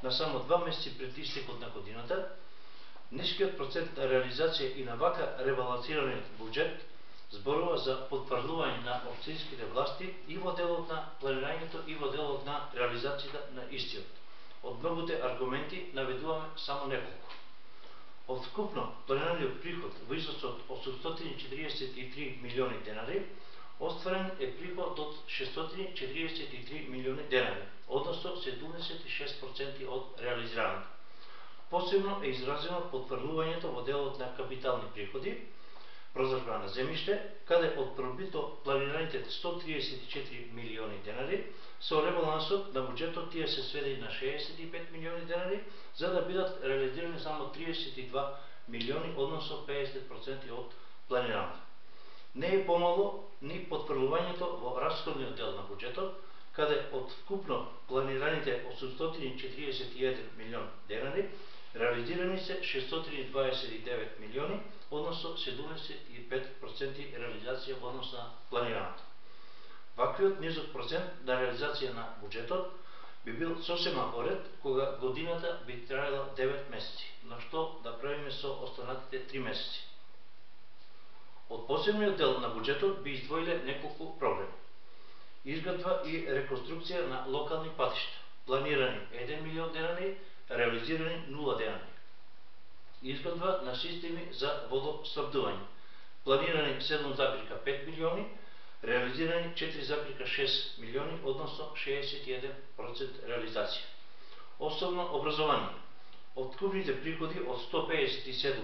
на само 2 месеци пред истекот на годината, нискиот процент на реализација и на вака ребалансираниот буџет зборува за потврдување на општинските власти и во делот на планирањето и во делот на реализацијата на истиот. Од многуте аргументи наведуваме само неколку. Од вкупно планираниот приход во износ од 843 милиони денари, остварен е приход од 643 милиони денари, односно 76% од реализираното. Посебно е изразено потврдувањето во делот на капитални приходи, продажба на земјиште, каде од првбитно планираните 134 милиони денари, со ребалансот на буџетот тие се сведени на 65 милиони денари, за да бидат реализирани само 32 милиони, односно 50% од планираното. Не е помало ни потврдувањето во расходниот дел на буџетот, каде од вкупно планираните 841 милион денари, реализирани се 629 милиони, односно 75% реализација во однос на планираното. Ваквиот низок процент на реализација на буџетот би бил сосема оред кога годината би траела 9 месеци, на што да правиме со останатите 3 месеци. Од посебниот дел на буџетот би издвоиле неколку проблеми. Изградба и реконструкција на локални патишта, планирани 1 милион денари, реализирани 0 денари. Изградба на системи за водоснабдување, планирани 7,5 милиони, реализирани 4,6 милиони, односно 61% реализација. Основно образование. Од вкупните приходи од 157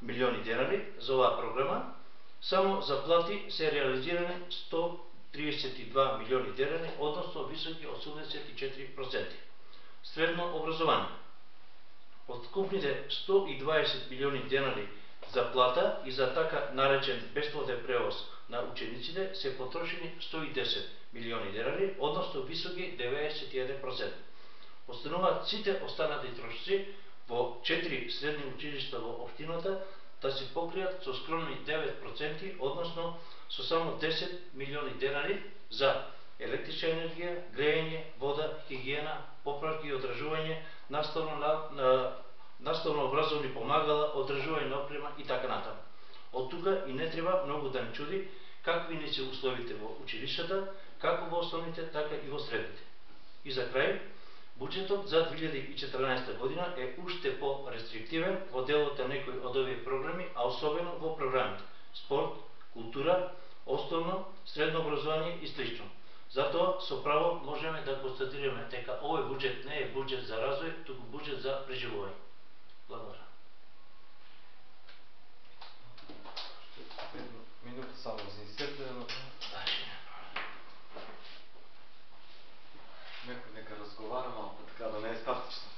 милиони денари за оваа програма, само за плати се реализирани 132 милиони денари, односно високи 84%. Средно образование. Од вкупните 120 милиони денари за плата и за така наречен бесплатен превоз на учениците се потрошени 110 милиони денари, односно високи 91%. Остануваат сите останати трошоци во 4 средни училишта во општината да се покријат со скромни 9%, односно со само 10 милиони денари за електрична енергија, грејење, вода, хигиена, поправки и одржување, наставно-образовни помагала, одржување на опрема и така натаму. Од тука и не треба многу да ни чуди какви не се условите во училиштата, како во основните, така и во средните. И за крај, буџетот за 2014 година е уште по-рестриктивен во делот на некои од овие програми, а особено во програмите спорт, култура, основно, средно образование и слично. Затоа со право можеме да констатираме дека овој буџет не е буџет за развој, туку буџет за преживување. Благодарам. Минута само за изсетване. Некој нека разговара малку, така да не е статично.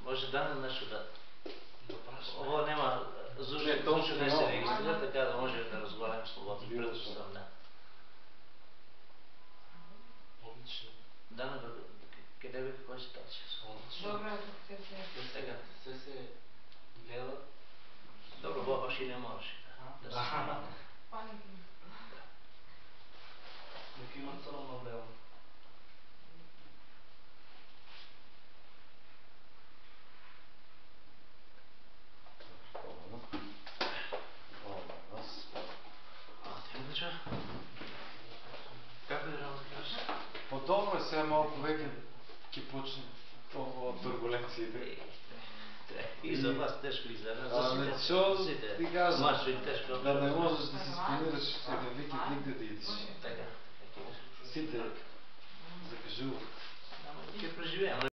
Може нешто да... Ово нема звучно не се регистрира, така да може да разговараме слободно. Предпоставам, да. Одлично. Дана, каде бе, каква е ситуација? Добро, се Се гледа. Добро, баш и не можеш да се снимаме. Нека има црно-бело. Како е работа? Подобно е сега малку веќе ќе почне ово турбуленциите. И за вас тешко, и за нас, за сите. Ти кажа, Мачо и тешко. да не можеш да се спонираш еден викенд нигде да идиш. Така. Сите закажуваат. Ќе преживееме.